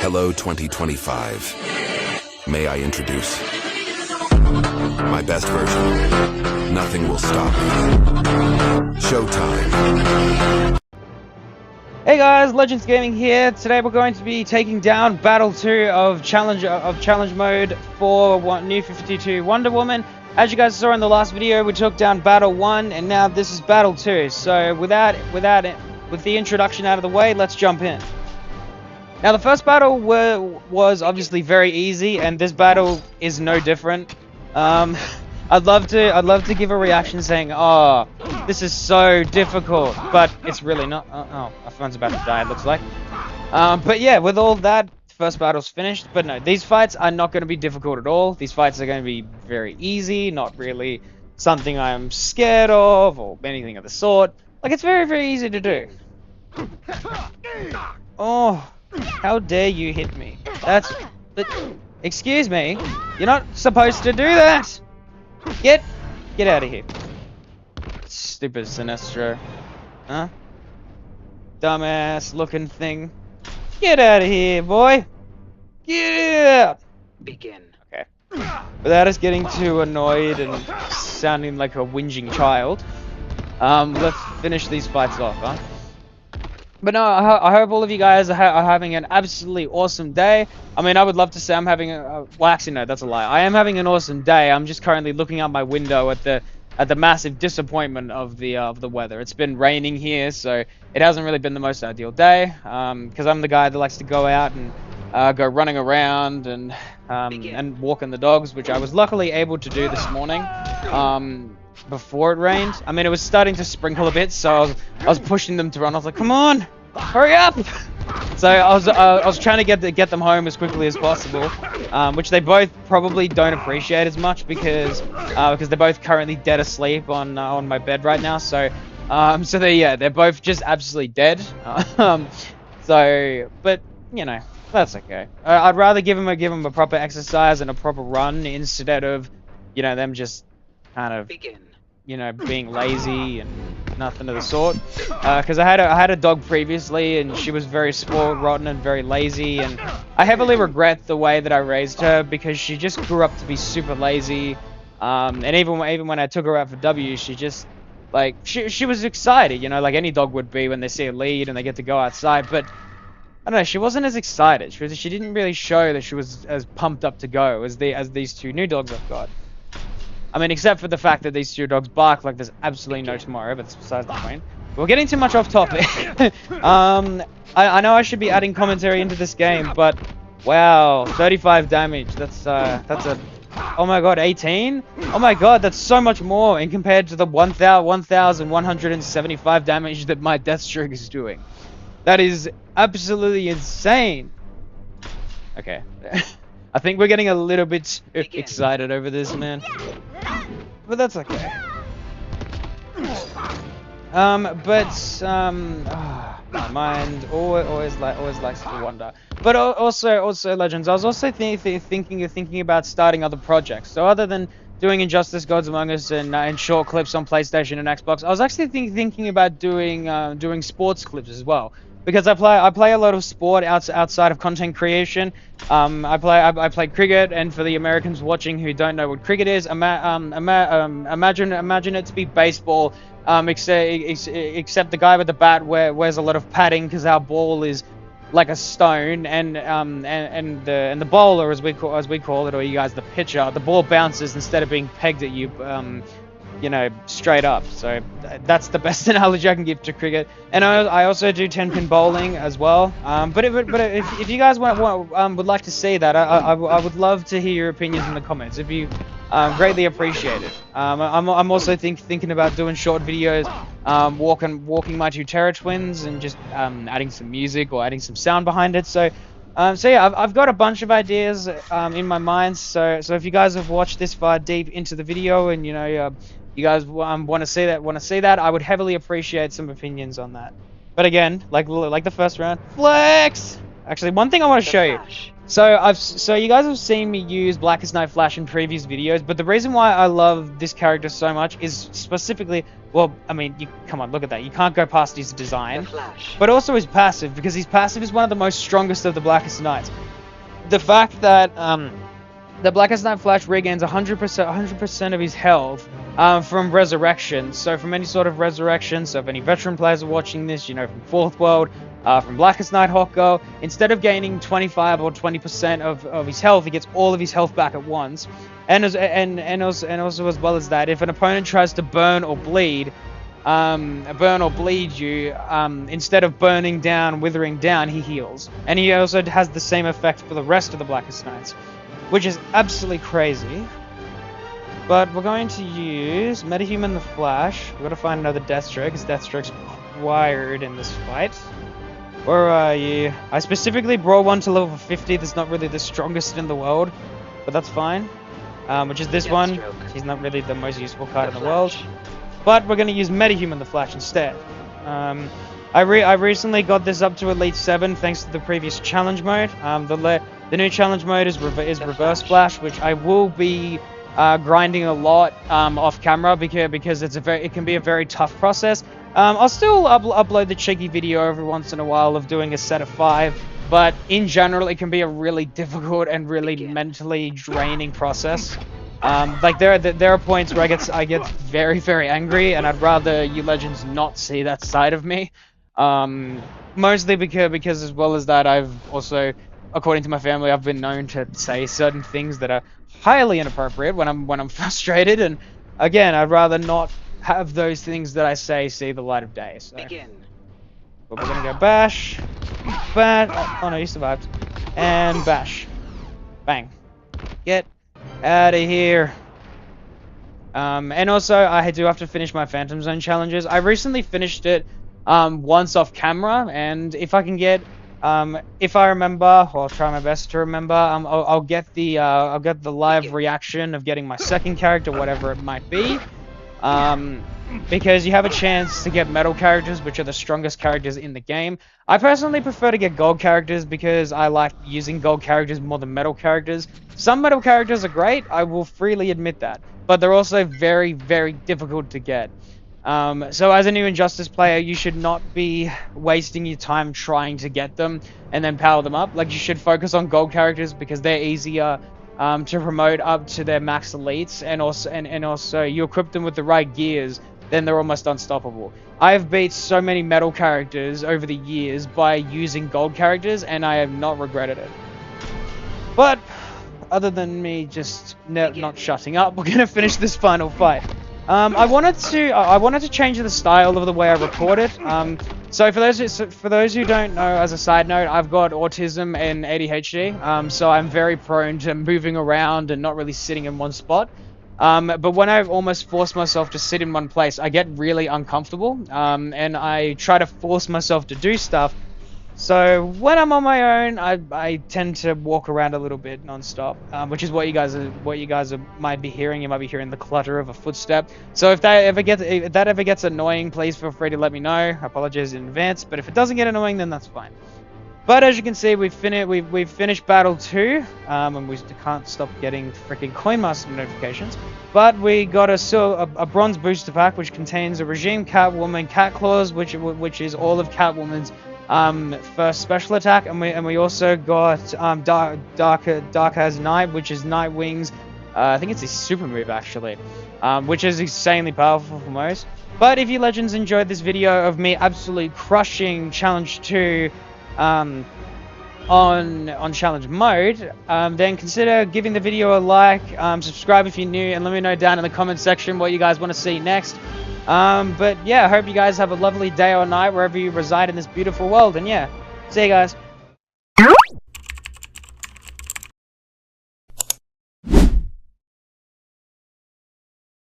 Hello 2025. May I introduce my best version? Nothing will stop me. Showtime. Hey guys, Legends Gaming here. Today we're going to be taking down Battle 2 of Challenge Mode for New 52 Wonder Woman. As you guys saw in the last video, we took down Battle 1, and now this is Battle 2. So with the introduction out of the way, let's jump in. Now the first battle was obviously very easy, and this battle is no different. I'd love to give a reaction saying, "Oh, this is so difficult," but it's really not. Oh, my phone's about to die, it looks like. But yeah, with all that, first battle's finished. But no, these fights are not going to be difficult at all. These fights are going to be very easy, not really something I'm scared of or anything of the sort. Like, it's very, very easy to do. Oh, how dare you hit me? Excuse me, you're not supposed to do that. Get out of here. Stupid Sinestro. Huh? Dumbass looking thing. Get out of here, boy. Get out. Begin. Okay. Without us getting too annoyed and sounding like a whinging child, let's finish these fights off, huh? But no, I hope all of you guys are having an absolutely awesome day. I mean, I would love to say I'm having well, actually, no, that's a lie. I am having an awesome day. I'm just currently looking out my window at the massive disappointment of the weather. It's been raining here, so it hasn't really been the most ideal day. Because I'm the guy that likes to go out and go running around and walking the dogs, which I was luckily able to do this morning. Before it rained. I mean, it was starting to sprinkle a bit, so I was pushing them to run. I was like, "Come on, hurry up!" So I was trying to get them home as quickly as possible, which they both probably don't appreciate as much because they're both currently dead asleep on my bed right now. So they're both just absolutely dead. But you know, that's okay. I'd rather give them a proper exercise and a proper run instead of, you know, them just kind of, you know, being lazy and nothing of the sort. Because I had a dog previously, and she was very spoiled, rotten, and very lazy, and I heavily regret the way that I raised her because she just grew up to be super lazy. And even when I took her out for W, she just, like, she was excited, you know, like any dog would be when they see a lead and they get to go outside. But I don't know, she wasn't as excited. She didn't really show that she was as pumped up to go as these two new dogs I've got. I mean, except for the fact that these two dogs bark like there's absolutely no tomorrow, but that's besides the point. We're getting too much off topic. I know I should be adding commentary into this game, but wow, 35 damage. That's a, oh my god, 18? Oh my god, that's so much more in compared to the 1,175 damage that my Deathstroke is doing. That is absolutely insane. Okay. I think we're getting a little bit excited over this, man. But that's okay. My mind always likes to wander. But also Legends. I was also thinking about starting other projects. So other than doing Injustice: Gods Among Us and short clips on PlayStation and Xbox, I was actually thinking about doing sports clips as well. Because I play a lot of sport outside of content creation. I play cricket, and for the Americans watching who don't know what cricket is, imagine it to be baseball, except the guy with the bat wears a lot of padding because our ball is like a stone, and the bowler, as we call it, or you guys the pitcher, the ball bounces instead of being pegged at you. You know, straight up. So that's the best analogy I can give to cricket. And I also do 10-pin bowling as well. But if you guys would like to see that, I would love to hear your opinions in the comments. If you greatly appreciate it. I'm also thinking about doing short videos, walking my two Terra Twins and just adding some music or adding some sound behind it. So yeah, I've got a bunch of ideas in my mind. So if you guys have watched this far deep into the video and you know you guys want to see that, I would heavily appreciate some opinions on that. But again, like the first round, flex. Actually, one thing I want to show you. So you guys have seen me use Blackest Night Flash in previous videos, but the reason why I love this character so much is specifically, well, I mean, come on, look at that. You can't go past his design, but also his passive, because his passive is one of the most strongest of the Blackest Nights. The fact that the Blackest Night Flash regains 100% of his health from resurrection. So from any sort of resurrection, so if any veteran players are watching this, you know, from Fourth World, from Blackest Night Hawkgirl, instead of gaining 25 or 20% of his health, he gets all of his health back at once. And also as well as that, if an opponent tries to burn or bleed you, instead of burning down, withering down, he heals. And he also has the same effect for the rest of the Blackest Nights, which is absolutely crazy. But we're going to use Metahuman the Flash. We've got to find another Deathstroke, because Deathstroke's required in this fight. Where are you? I specifically brought one to level 50 that's not really the strongest in the world, but that's fine. Which is this one. She's not really the most useful card in the world. But we're going to use Metahuman the Flash instead. I recently got this up to Elite 7 thanks to the previous challenge mode. The new challenge mode is Reverse Flash, which I will be grinding a lot off camera because it can be a very tough process. I'll still upload the cheeky video every once in a while of doing a set of 5, but in general it can be a really difficult and really mentally draining process. Like there are points where I get very, very angry, and I'd rather you legends not see that side of me. Mostly because as well as that, I've also, according to my family, I've been known to say certain things that are highly inappropriate when I'm frustrated, and again, I'd rather not have those things that I say see the light of day. So. Begin. But we're gonna go bash, oh no, you survived, and bash, bang, get out of here. And also I do have to finish my Phantom Zone challenges. I recently finished it once off camera, and if I can get if I remember, or I'll try my best to remember, I'll get the live reaction of getting my second character, whatever it might be. Because you have a chance to get metal characters, which are the strongest characters in the game. I personally prefer to get gold characters because I like using gold characters more than metal characters. Some metal characters are great, I will freely admit that, but they're also very, very difficult to get. So as a new Injustice player, you should not be wasting your time trying to get them and then power them up. Like, you should focus on gold characters because they're easier to promote up to their max elites, and also you equip them with the right gears, then they're almost unstoppable. I've beat so many metal characters over the years by using gold characters, and I have not regretted it. But other than me just not shutting up, we're gonna finish this final fight. I wanted to change the style of the way I record it. So for those who don't know, as a side note, I've got autism and ADHD. So I'm very prone to moving around and not really sitting in one spot. But when I almost force myself to sit in one place, I get really uncomfortable. And I try to force myself to do stuff. So when I'm on my own, I tend to walk around a little bit non-stop, which is what you guys might be hearing. You might be hearing the clutter of a footstep. So if that ever gets annoying, please feel free to let me know. I apologize in advance, but if it doesn't get annoying, then that's fine. But as you can see, we've finished Battle 2, and we can't stop getting freaking Coinmaster notifications. But we got a bronze booster pack, which contains a Regime Catwoman Cat Claws, which is all of Catwoman's first special attack, and we also got Dark as Night, which is Nightwing's I think it's his super move actually, which is insanely powerful for most. But if you legends enjoyed this video of me absolutely crushing Challenge 2 on challenge mode, then consider giving the video a like, subscribe if you're new, and let me know down in the comment section what you guys want to see next. But yeah, I hope you guys have a lovely day or night wherever you reside in this beautiful world, and yeah, see you guys.